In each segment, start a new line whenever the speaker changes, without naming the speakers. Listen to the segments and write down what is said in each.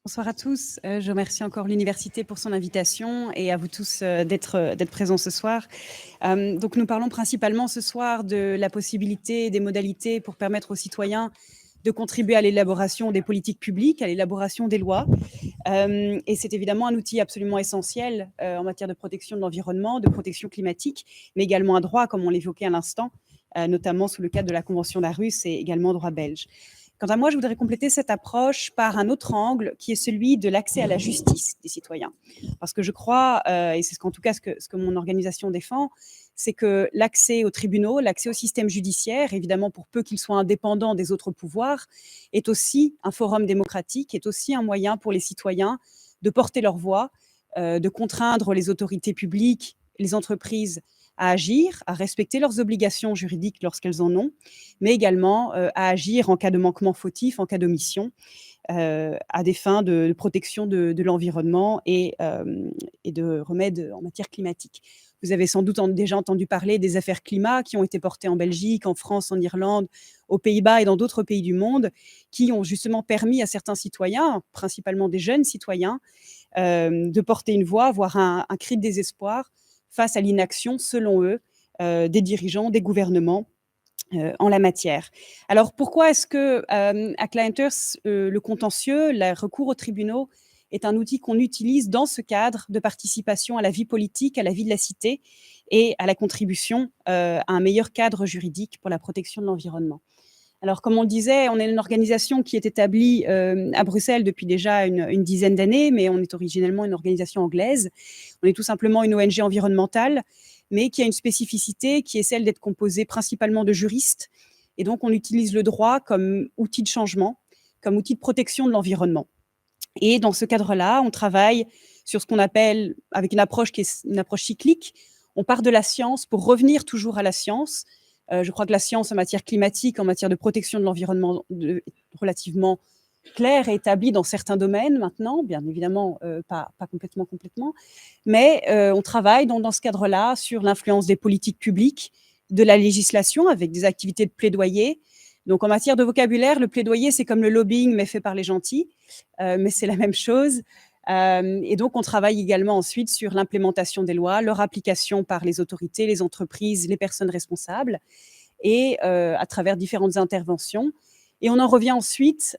Bonsoir à tous. Je remercie encore l'université pour son invitation et à vous tous d'être présents ce soir. Donc nous parlons principalement ce soir de la possibilité, des modalités pour permettre aux citoyens de contribuer à l'élaboration des politiques publiques, à l'élaboration des lois. Et c'est évidemment un outil absolument essentiel en matière de protection de l'environnement, de protection climatique, mais également un droit, comme on l'évoquait à l'instant, notamment sous le cadre de la Convention d'Aarhus et également droit belge. Quant à moi, je voudrais compléter cette approche par un autre angle qui est celui de l'accès à la justice des citoyens. Parce que je crois, et c'est en tout cas ce que mon organisation défend, c'est que l'accès aux tribunaux, l'accès au système judiciaire, évidemment pour peu qu'il soit indépendant des autres pouvoirs, est aussi un forum démocratique, est aussi un moyen pour les citoyens de porter leur voix, de contraindre les autorités publiques, les entreprises à agir, à respecter leurs obligations juridiques lorsqu'elles en ont, mais également à agir en cas de manquement fautif, en cas d'omission, à des fins de protection de l'environnement et de remèdes en matière climatique. Vous avez sans doute déjà entendu parler des affaires climat qui ont été portées en Belgique, en France, en Irlande, aux Pays-Bas et dans d'autres pays du monde, qui ont justement permis à certains citoyens, principalement des jeunes citoyens, de porter une voix, voire un cri de désespoir face à l'inaction, selon eux, des dirigeants, des gouvernements en la matière. Alors pourquoi est-ce que à Clienters, le contentieux, le recours aux tribunaux est un outil qu'on utilise dans ce cadre de participation à la vie politique, à la vie de la cité et à la contribution à un meilleur cadre juridique pour la protection de l'environnement? Alors, comme on le disait, on est une organisation qui est établie à Bruxelles depuis déjà une dizaine d'années, mais on est originellement une organisation anglaise. On est tout simplement une ONG environnementale, mais qui a une spécificité qui est celle d'être composée principalement de juristes. Et donc, on utilise le droit comme outil de changement, comme outil de protection de l'environnement. Et dans ce cadre-là, on travaille sur ce qu'on appelle, avec une approche qui est une approche cyclique, on part de la science pour revenir toujours à la science. Je crois que la science en matière climatique, en matière de protection de l'environnement, est relativement claire et établie dans certains domaines maintenant, bien évidemment pas complètement, mais on travaille dans ce cadre-là sur l'influence des politiques publiques, de la législation avec des activités de plaidoyer. Donc en matière de vocabulaire, le plaidoyer, c'est comme le lobbying, mais fait par les gentils, mais c'est la même chose. Et donc, on travaille également ensuite sur l'implémentation des lois, leur application par les autorités, les entreprises, les personnes responsables, et à travers différentes interventions. Et on en revient ensuite,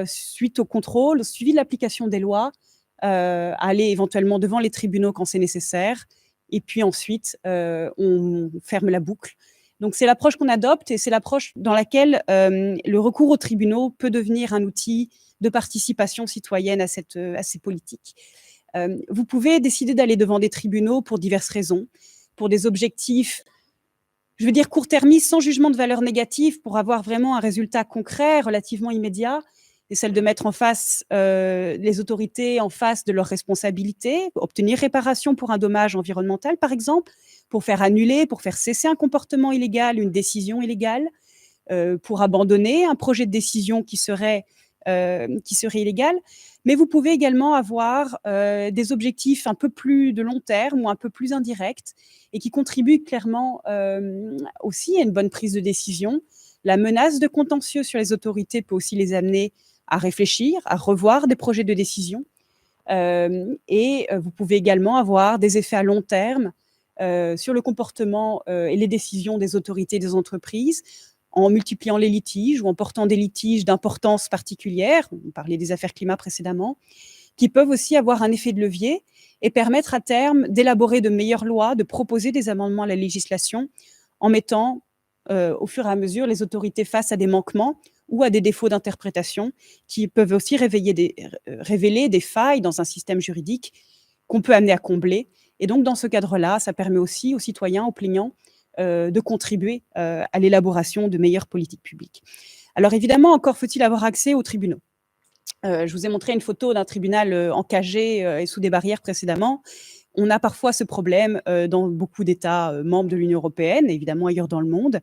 suite au contrôle, au suivi de l'application des lois, à aller éventuellement devant les tribunaux quand c'est nécessaire. Et puis ensuite, on ferme la boucle. Donc, c'est l'approche qu'on adopte et c'est l'approche dans laquelle le recours aux tribunaux peut devenir un outil de participation citoyenne à ces politiques. Vous pouvez décider d'aller devant des tribunaux pour diverses raisons, pour des objectifs, je veux dire court-termistes, sans jugement de valeur négative, pour avoir vraiment un résultat concret, relativement immédiat, et celle de mettre en face les autorités en face de leurs responsabilités, obtenir réparation pour un dommage environnemental, par exemple, pour faire annuler, pour faire cesser un comportement illégal, une décision illégale, pour abandonner un projet de décision qui serait illégal. Mais vous pouvez également avoir des objectifs un peu plus de long terme ou un peu plus indirects et qui contribuent clairement aussi à une bonne prise de décision. La menace de contentieux sur les autorités peut aussi les amener à réfléchir, à revoir des projets de décision. Et vous pouvez également avoir des effets à long terme sur le comportement et les décisions des autorités et des entreprises, en multipliant les litiges ou en portant des litiges d'importance particulière, on parlait des affaires climat précédemment, qui peuvent aussi avoir un effet de levier et permettre à terme d'élaborer de meilleures lois, de proposer des amendements à la législation en mettant au fur et à mesure les autorités face à des manquements ou à des défauts d'interprétation qui peuvent aussi révéler des failles dans un système juridique qu'on peut amener à combler. Et donc, dans ce cadre-là, ça permet aussi aux citoyens, aux plaignants, de contribuer à l'élaboration de meilleures politiques publiques. Alors évidemment, encore faut-il avoir accès aux tribunaux. Je vous ai montré une photo d'un tribunal encagé et sous des barrières précédemment. On a parfois ce problème dans beaucoup d'États membres de l'Union européenne, évidemment ailleurs dans le monde,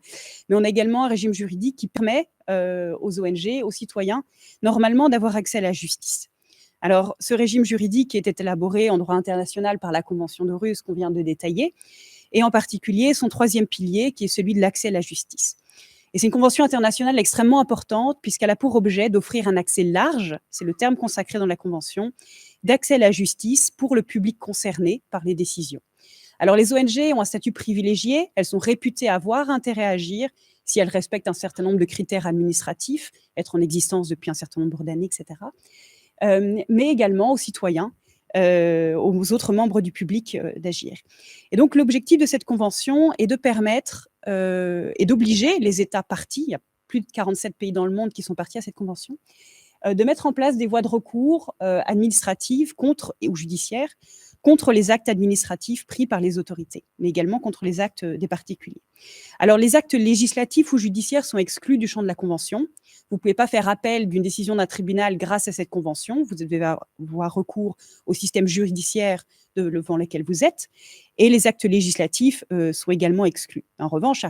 mais on a également un régime juridique qui permet aux ONG, aux citoyens, normalement d'avoir accès à la justice. Alors, ce régime juridique était élaboré en droit international par la Convention d'Aarhus qu'on vient de détailler, et en particulier son troisième pilier, qui est celui de l'accès à la justice. Et c'est une convention internationale extrêmement importante puisqu'elle a pour objet d'offrir un accès large, c'est le terme consacré dans la convention, d'accès à la justice pour le public concerné par les décisions. Alors les ONG ont un statut privilégié, elles sont réputées avoir intérêt à agir si elles respectent un certain nombre de critères administratifs, être en existence depuis un certain nombre d'années, etc. Mais également aux citoyens, aux autres membres du public d'agir. Et donc l'objectif de cette convention est de permettre et d'obliger les États partis, il y a plus de 47 pays dans le monde qui sont partis à cette convention, de mettre en place des voies de recours administratives ou judiciaires contre les actes administratifs pris par les autorités, mais également contre les actes des particuliers. Alors, les actes législatifs ou judiciaires sont exclus du champ de la Convention. Vous ne pouvez pas faire appel d'une décision d'un tribunal grâce à cette Convention. Vous devez avoir recours au système judiciaire devant lequel vous êtes. Et les actes législatifs sont également exclus. En revanche,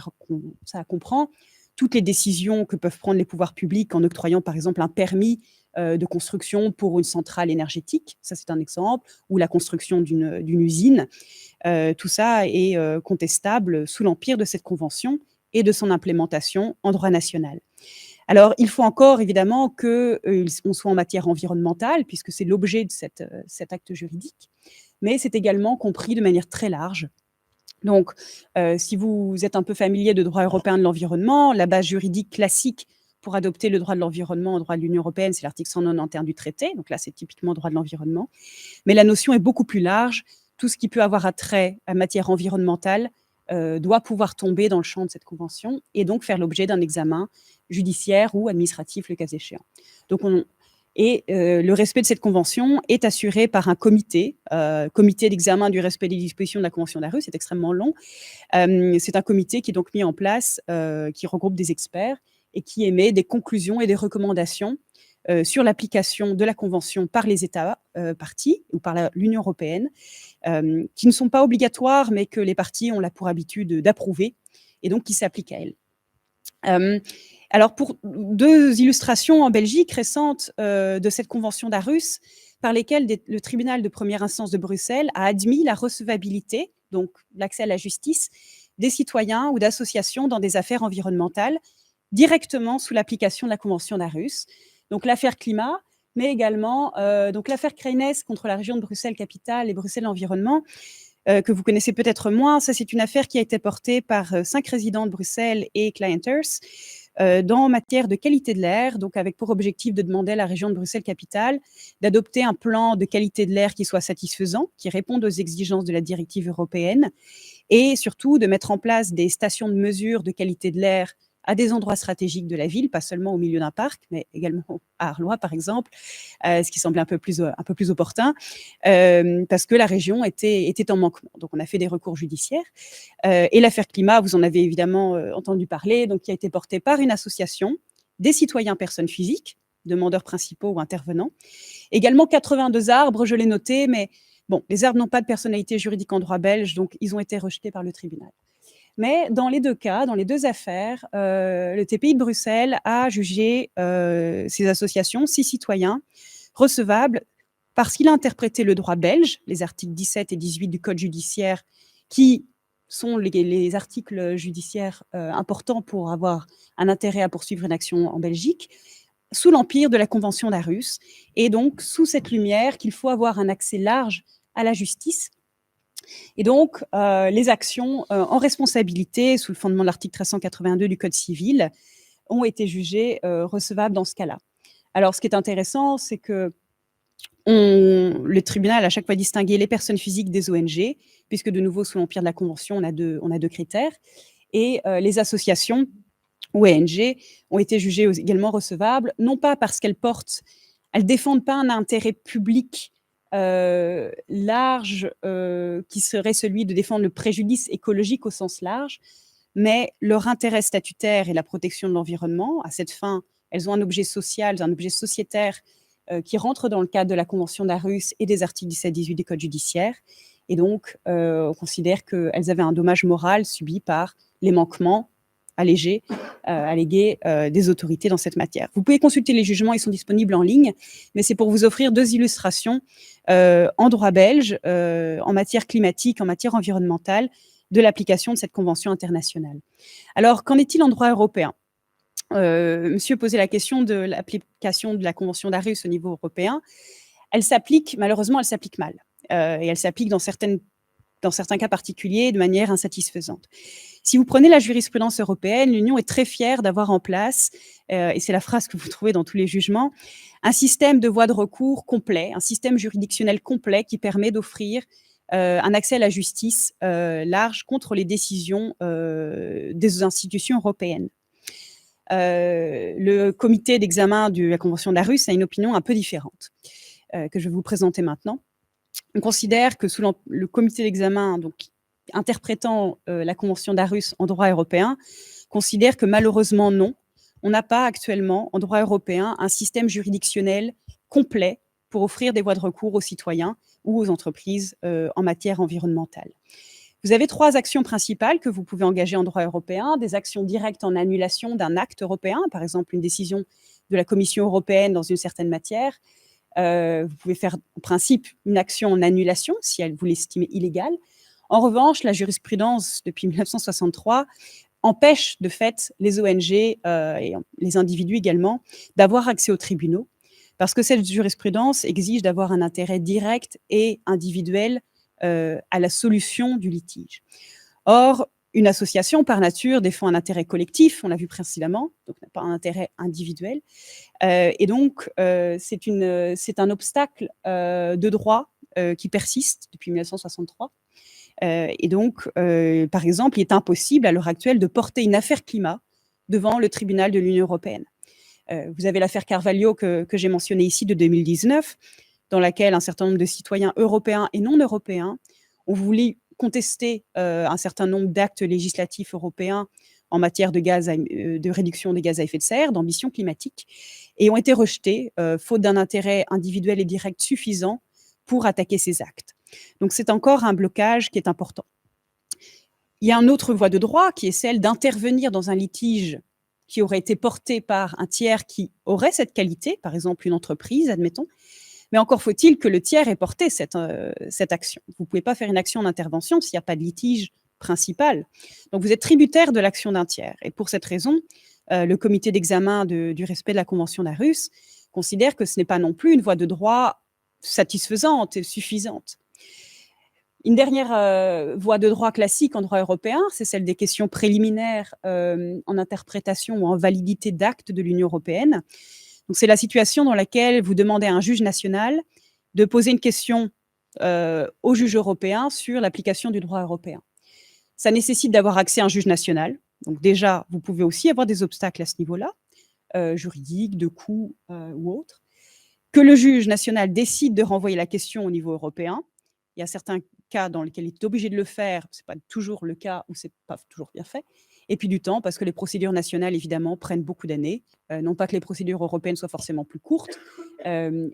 ça comprend toutes les décisions que peuvent prendre les pouvoirs publics en octroyant, par exemple, un permis de construction pour une centrale énergétique, ça c'est un exemple, ou la construction d'une usine. Tout ça est contestable sous l'empire de cette convention et de son implémentation en droit national. Alors, il faut encore évidemment qu'on soit en matière environnementale, puisque c'est l'objet de cet acte juridique, mais c'est également compris de manière très large. Donc, si vous êtes un peu familier de droit européen de l'environnement, la base juridique classique pour adopter le droit de l'environnement au droit de l'Union européenne, c'est l'article 191 du traité. Donc là, c'est typiquement droit de l'environnement. Mais la notion est beaucoup plus large. Tout ce qui peut avoir attrait à matière environnementale doit pouvoir tomber dans le champ de cette convention et donc faire l'objet d'un examen judiciaire ou administratif, le cas échéant. Donc, le respect de cette convention est assuré par un comité d'examen du respect des dispositions de la Convention d'Aarhus, c'est extrêmement long. C'est un comité qui est donc mis en place, qui regroupe des experts et qui émet des conclusions et des recommandations sur l'application de la Convention par les États partis ou par l'Union européenne, qui ne sont pas obligatoires, mais que les partis ont là pour habitude d'approuver et donc qui s'appliquent à elles. Alors, pour deux illustrations en Belgique récentes de cette convention d'Aarhus, par lesquelles le tribunal de première instance de Bruxelles a admis la recevabilité, donc l'accès à la justice, des citoyens ou d'associations dans des affaires environnementales, directement sous l'application de la convention d'Aarhus. Donc l'affaire climat, mais également donc l'affaire Kreynes contre la région de Bruxelles-Capitale et Bruxelles Environnement, que vous connaissez peut-être moins. Ça, c'est une affaire qui a été portée par 5 résidents de Bruxelles et Clienters dans matière de qualité de l'air, donc avec pour objectif de demander à la région de Bruxelles-Capitale d'adopter un plan de qualité de l'air qui soit satisfaisant, qui réponde aux exigences de la directive européenne, et surtout de mettre en place des stations de mesure de qualité de l'air à des endroits stratégiques de la ville, pas seulement au milieu d'un parc, mais également à Arlois, par exemple, ce qui semblait un peu plus opportun, parce que la région était en manquement. Donc, on a fait des recours judiciaires. Et l'affaire climat, vous en avez évidemment entendu parler, donc qui a été portée par une association, des citoyens personnes physiques, demandeurs principaux ou intervenants. Également 82 arbres, je l'ai noté, mais bon, les arbres n'ont pas de personnalité juridique en droit belge, donc ils ont été rejetés par le tribunal. Mais dans les deux cas, dans les deux affaires, le TPI de Bruxelles a jugé ces associations, 6 citoyens, recevables parce qu'il a interprété le droit belge, les articles 17 et 18 du Code judiciaire, qui sont les articles judiciaires importants pour avoir un intérêt à poursuivre une action en Belgique, sous l'empire de la Convention d'Aarhus, et donc sous cette lumière qu'il faut avoir un accès large à la justice. Et donc, les actions en responsabilité, sous le fondement de l'article 1382 du Code civil, ont été jugées recevables dans ce cas-là. Alors, ce qui est intéressant, c'est que le tribunal a à chaque fois distingué les personnes physiques des ONG, puisque de nouveau, sous l'empire de la Convention, on a deux critères. Et les associations ou ONG ont été jugées également recevables, non pas parce elles défendent pas un intérêt public large qui serait celui de défendre le préjudice écologique au sens large, mais leur intérêt statutaire est la protection de l'environnement. À cette fin, elles ont un objet social, un objet sociétaire qui rentre dans le cadre de la Convention d'Aarhus et des articles 17-18 du Code judiciaire. Et donc, on considère qu'elles avaient un dommage moral subi par les manquements allégués des autorités dans cette matière. Vous pouvez consulter les jugements, ils sont disponibles en ligne, mais c'est pour vous offrir deux illustrations en droit belge, en matière climatique, en matière environnementale, de l'application de cette convention internationale. Alors, qu'en est-il en droit européen ? monsieur posait la question de l'application de la convention d'Aarhus au niveau européen. Elle s'applique, malheureusement, elle s'applique mal. Et elle s'applique dans certains cas particuliers de manière insatisfaisante. Si vous prenez la jurisprudence européenne, l'Union est très fière d'avoir en place, et c'est la phrase que vous trouvez dans tous les jugements, un système de voies de recours complet, un système juridictionnel complet qui permet d'offrir un accès à la justice large contre les décisions des institutions européennes. Le comité d'examen de la Convention d'Aarhus a une opinion un peu différente, que je vais vous présenter maintenant. On considère que sous le comité d'examen, donc interprétant la Convention d'Aarhus en droit européen, considère que malheureusement non, on n'a pas actuellement en droit européen un système juridictionnel complet pour offrir des voies de recours aux citoyens ou aux entreprises en matière environnementale. Vous avez 3 actions principales que vous pouvez engager en droit européen, des actions directes en annulation d'un acte européen, par exemple une décision de la Commission européenne dans une certaine matière. Vous pouvez faire en principe une action en annulation si vous l'estimez illégale. En revanche, la jurisprudence depuis 1963 empêche de fait les ONG et les individus également d'avoir accès aux tribunaux parce que cette jurisprudence exige d'avoir un intérêt direct et individuel à la solution du litige. Or, une association, par nature, défend un intérêt collectif, on l'a vu précédemment, donc n'a pas un intérêt individuel. Et donc, c'est un obstacle de droit qui persiste depuis 1963. Et donc, par exemple, il est impossible à l'heure actuelle de porter une affaire climat devant le tribunal de l'Union européenne. Vous avez l'affaire Carvalho que j'ai mentionnée ici de 2019, dans laquelle un certain nombre de citoyens européens et non européens ont voulu contester un certain nombre d'actes législatifs européens en matière de réduction des gaz à effet de serre, d'ambition climatique, et ont été rejetés, faute d'un intérêt individuel et direct suffisant pour attaquer ces actes. Donc c'est encore un blocage qui est important. Il y a une autre voie de droit qui est celle d'intervenir dans un litige qui aurait été porté par un tiers qui aurait cette qualité, par exemple une entreprise, admettons, mais encore faut-il que le tiers ait porté cette action. Vous ne pouvez pas faire une action d'intervention s'il n'y a pas de litige principal. Donc vous êtes tributaire de l'action d'un tiers. Et pour cette raison, le comité d'examen du respect de la Convention d'Aarhus considère que ce n'est pas non plus une voie de droit satisfaisante et suffisante. Une dernière voie de droit classique en droit européen, c'est celle des questions préliminaires en interprétation ou en validité d'actes de l'Union européenne. Donc, c'est la situation dans laquelle vous demandez à un juge national de poser une question au juge européen sur l'application du droit européen. Ça nécessite d'avoir accès à un juge national. Donc déjà, vous pouvez aussi avoir des obstacles à ce niveau-là, juridiques, de coûts ou autres. Que le juge national décide de renvoyer la question au niveau européen. Il y a certains cas dans lesquels il est obligé de le faire. Ce n'est pas toujours le cas ou ce n'est pas toujours bien fait. Et puis du temps, parce que les procédures nationales, évidemment, prennent beaucoup d'années. Non pas que les procédures européennes soient forcément plus courtes,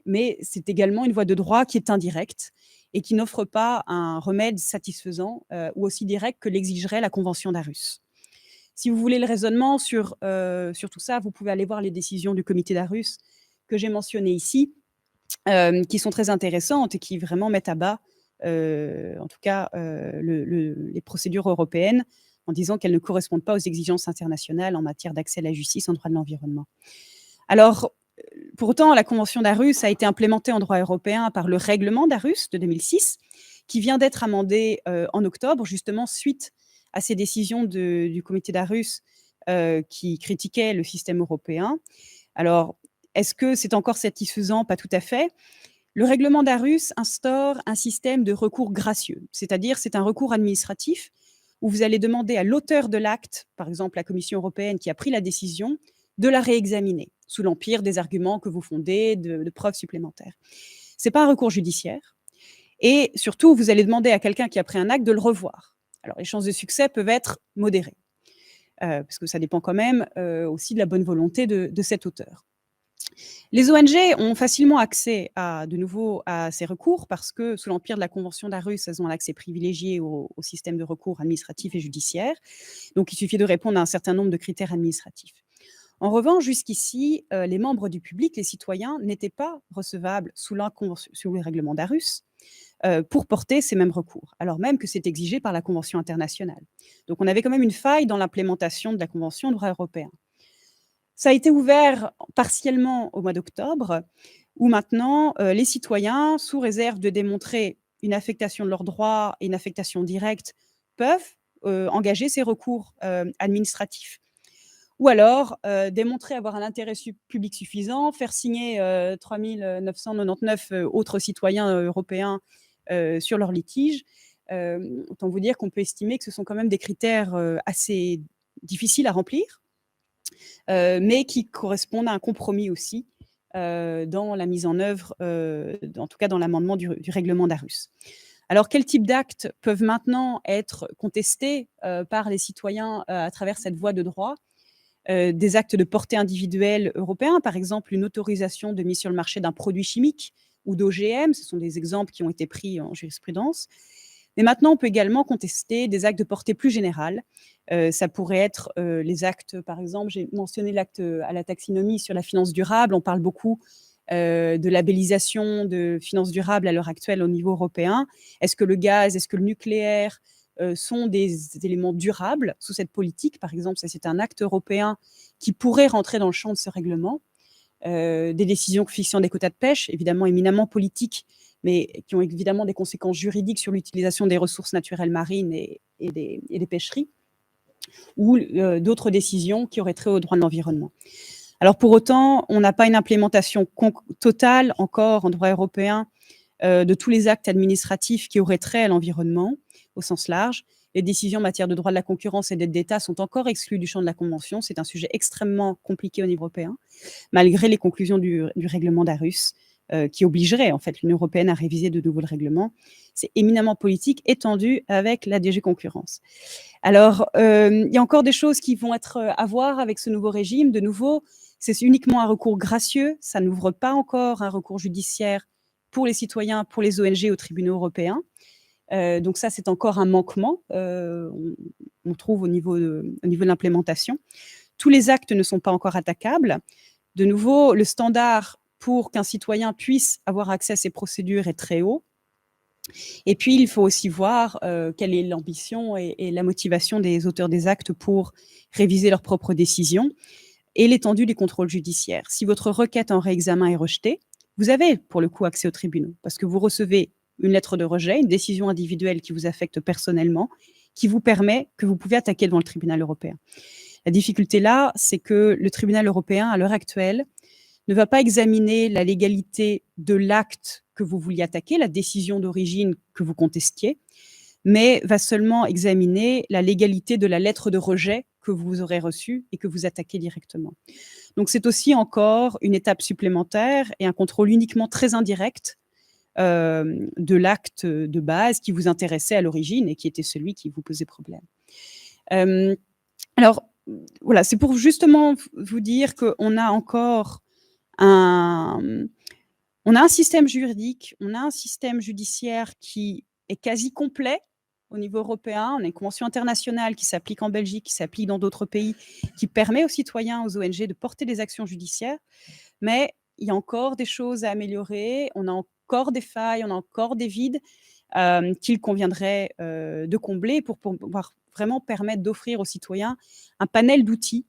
mais c'est également une voie de droit qui est indirecte et qui n'offre pas un remède satisfaisant ou aussi direct que l'exigerait la Convention d'Aarhus. Si vous voulez le raisonnement sur tout ça, vous pouvez aller voir les décisions du comité d'Aarhus que j'ai mentionnées ici, qui sont très intéressantes et qui vraiment mettent à bas, en tout cas, les procédures européennes en disant qu'elles ne correspondent pas aux exigences internationales en matière d'accès à la justice en droit de l'environnement. Alors, pour autant, la Convention d'Aarhus a été implémentée en droit européen par le règlement d'Aarhus de 2006, qui vient d'être amendé en octobre, justement suite à ces décisions du comité d'Aarhus qui critiquaient le système européen. Alors, est-ce que c'est encore satisfaisant? Pas tout à fait. Le règlement d'Aarhus instaure un système de recours gracieux, c'est-à-dire c'est un recours administratif où vous allez demander à l'auteur de l'acte, par exemple la Commission européenne qui a pris la décision, de la réexaminer sous l'empire des arguments que vous fondez, de preuves supplémentaires. Ce n'est pas un recours judiciaire. Et surtout, vous allez demander à quelqu'un qui a pris un acte de le revoir. Alors, les chances de succès peuvent être modérées, parce que ça dépend quand même aussi de la bonne volonté de cet auteur. Les ONG ont facilement accès de nouveau à ces recours parce que sous l'empire de la Convention d'Aarhus, elles ont un accès privilégié au système de recours administratif et judiciaire. Donc, il suffit de répondre à un certain nombre de critères administratifs. En revanche, jusqu'ici, les membres du public, les citoyens, n'étaient pas recevables sous le règlement d'Aarhus pour porter ces mêmes recours, alors même que c'est exigé par la Convention internationale. Donc, on avait quand même une faille dans l'implémentation de la Convention de droit européen. Ça a été ouvert partiellement au mois d'octobre, où maintenant, les citoyens, sous réserve de démontrer une affectation de leurs droits et une affectation directe, peuvent, engager ces recours, administratifs. Ou alors, démontrer avoir un intérêt public suffisant, faire signer 3 999 autres citoyens européens sur leur litige. Autant vous dire qu'on peut estimer que ce sont quand même des critères assez difficiles à remplir, mais qui correspondent à un compromis aussi dans la mise en œuvre, en tout cas dans l'amendement du règlement d'Aarhus. Alors, quels types d'actes peuvent maintenant être contestés par les citoyens à travers cette voie de droit? Des actes de portée individuelle européens, par exemple une autorisation de mise sur le marché d'un produit chimique ou d'OGM, ce sont des exemples qui ont été pris en jurisprudence. Mais maintenant, on peut également contester des actes de portée plus générale. Ça pourrait être les actes, par exemple, j'ai mentionné l'acte à la taxinomie sur la finance durable. On parle beaucoup de labellisation de finance durable à l'heure actuelle au niveau européen. Est-ce que le gaz, est-ce que le nucléaire sont des éléments durables sous cette politique? Par exemple, ça c'est un acte européen qui pourrait rentrer dans le champ de ce règlement. Des décisions fixant des quotas de pêche, évidemment éminemment politiques, mais qui ont évidemment des conséquences juridiques sur l'utilisation des ressources naturelles marines et des pêcheries, ou d'autres décisions qui auraient trait au droit de l'environnement. Alors pour autant, on n'a pas une implémentation totale encore en droit européen de tous les actes administratifs qui auraient trait à l'environnement au sens large. Les décisions en matière de droit de la concurrence et d'aide d'État sont encore exclues du champ de la Convention. C'est un sujet extrêmement compliqué au niveau européen, malgré les conclusions du règlement d'Aarhus, qui obligerait en fait l'Union européenne à réviser de nouveau le règlement. C'est éminemment politique, étendu avec la DG Concurrence. Alors, il y a encore des choses qui vont être à voir avec ce nouveau régime. De nouveau, c'est uniquement un recours gracieux. Ça n'ouvre pas encore un recours judiciaire pour les citoyens, pour les ONG aux tribunaux européens. Donc ça, c'est encore un manquement, on trouve au niveau de l'implémentation. Tous les actes ne sont pas encore attaquables. De nouveau, le standard pour qu'un citoyen puisse avoir accès à ces procédures est très haut. Et puis, il faut aussi voir quelle est l'ambition et la motivation des auteurs des actes pour réviser leurs propres décisions et l'étendue des contrôles judiciaires. Si votre requête en réexamen est rejetée, vous avez pour le coup accès aux tribunaux parce que vous recevez une lettre de rejet, une décision individuelle qui vous affecte personnellement, qui vous permet que vous pouvez attaquer devant le tribunal européen. La difficulté là, c'est que le tribunal européen, à l'heure actuelle, ne va pas examiner la légalité de l'acte que vous vouliez attaquer, la décision d'origine que vous contestiez, mais va seulement examiner la légalité de la lettre de rejet que vous aurez reçue et que vous attaquez directement. Donc c'est aussi encore une étape supplémentaire et un contrôle uniquement très indirect de l'acte de base qui vous intéressait à l'origine et qui était celui qui vous posait problème. Alors, voilà, c'est pour justement vous dire qu'on a encore un système juridique, on a un système judiciaire qui est quasi complet au niveau européen. On a une convention internationale qui s'applique en Belgique, qui s'applique dans d'autres pays, qui permet aux citoyens, aux ONG de porter des actions judiciaires. Mais il y a encore des choses à améliorer, on a encore des failles, on a encore des vides qu'il conviendrait de combler pour pouvoir vraiment permettre d'offrir aux citoyens un panel d'outils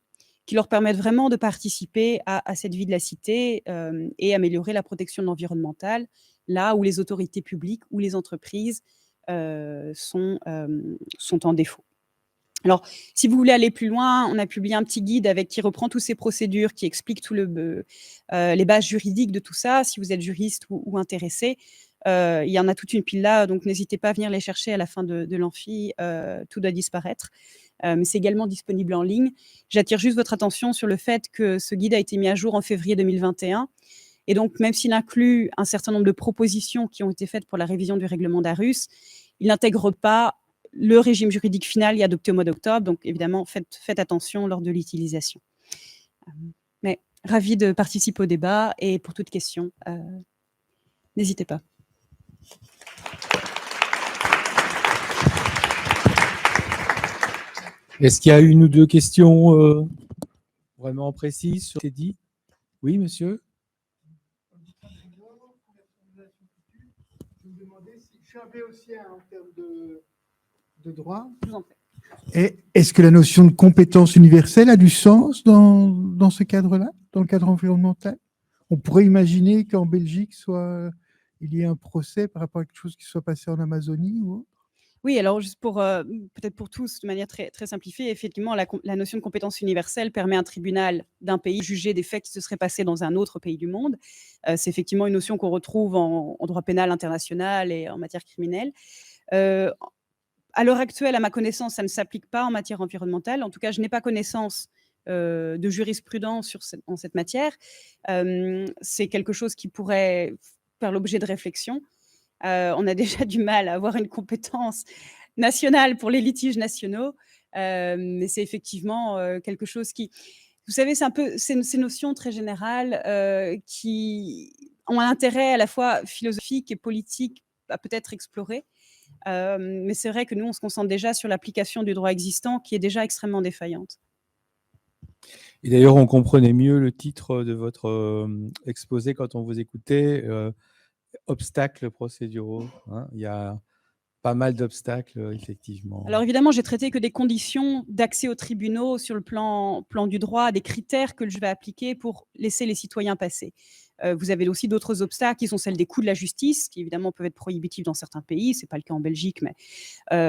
qui leur permettent vraiment de participer à cette vie de la cité et améliorer la protection de l'environnemental, là où les autorités publiques ou les entreprises sont en défaut. Alors, si vous voulez aller plus loin, on a publié un petit guide qui reprend toutes ces procédures, qui explique les bases juridiques de tout ça. Si vous êtes juriste ou intéressé, il y en a toute une pile là, donc n'hésitez pas à venir les chercher à la fin de l'amphi. Tout doit disparaître. Mais c'est également disponible en ligne. J'attire juste votre attention sur le fait que ce guide a été mis à jour en février 2021. Et donc, même s'il inclut un certain nombre de propositions qui ont été faites pour la révision du règlement d'Aarhus, il n'intègre pas le régime juridique final est adopté au mois d'octobre, donc évidemment, faites attention lors de l'utilisation. Mais ravi de participer au débat et pour toute question, n'hésitez pas.
Est-ce qu'il y a une ou deux questions vraiment précises sur ce qui est dit? Oui, monsieur?
Je me demandais si je suis un béotien en termes de droit.
Je vous en prie.
Et est-ce que la notion de compétence universelle a du sens dans ce cadre-là, dans le cadre environnemental? On pourrait imaginer qu'en Belgique, il y ait un procès par rapport à quelque chose qui soit passé en Amazonie ou autre?
Oui, alors juste pour, peut-être pour tous, de manière très, très simplifiée, effectivement, la notion de compétence universelle permet à un tribunal d'un pays de juger des faits qui se seraient passés dans un autre pays du monde. C'est effectivement une notion qu'on retrouve en droit pénal international et en matière criminelle. Heu, à l'heure actuelle, à ma connaissance, ça ne s'applique pas en matière environnementale. En tout cas, je n'ai pas connaissance, de jurisprudence en cette matière. C'est quelque chose qui pourrait faire l'objet de réflexion. On a déjà du mal à avoir une compétence nationale pour les litiges nationaux, mais c'est effectivement, quelque chose qui, vous savez, c'est un peu ces notions très générales, qui ont un intérêt à la fois philosophique et politique à peut-être explorer. Mais c'est vrai que nous, on se concentre déjà sur l'application du droit existant qui est déjà extrêmement défaillante.
Et d'ailleurs, on comprenait mieux le titre de votre exposé quand on vous écoutait, obstacles procéduraux. Hein. Il y a pas mal d'obstacles, effectivement.
Alors évidemment, j'ai traité que des conditions d'accès aux tribunaux sur le plan du droit, des critères que je vais appliquer pour laisser les citoyens passer. Vous avez aussi d'autres obstacles qui sont celles des coûts de la justice, qui évidemment peuvent être prohibitifs dans certains pays, c'est pas le cas en Belgique, mais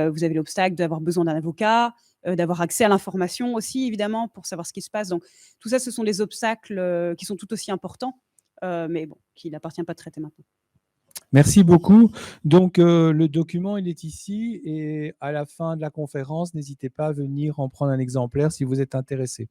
vous avez l'obstacle d'avoir besoin d'un avocat, d'avoir accès à l'information aussi évidemment pour savoir ce qui se passe. Donc tout ça, ce sont des obstacles qui sont tout aussi importants, mais bon, qu'il n'appartient pas de traiter maintenant.
Merci beaucoup. Donc, le document, il est ici et à la fin de la conférence, n'hésitez pas à venir en prendre un exemplaire si vous êtes intéressé.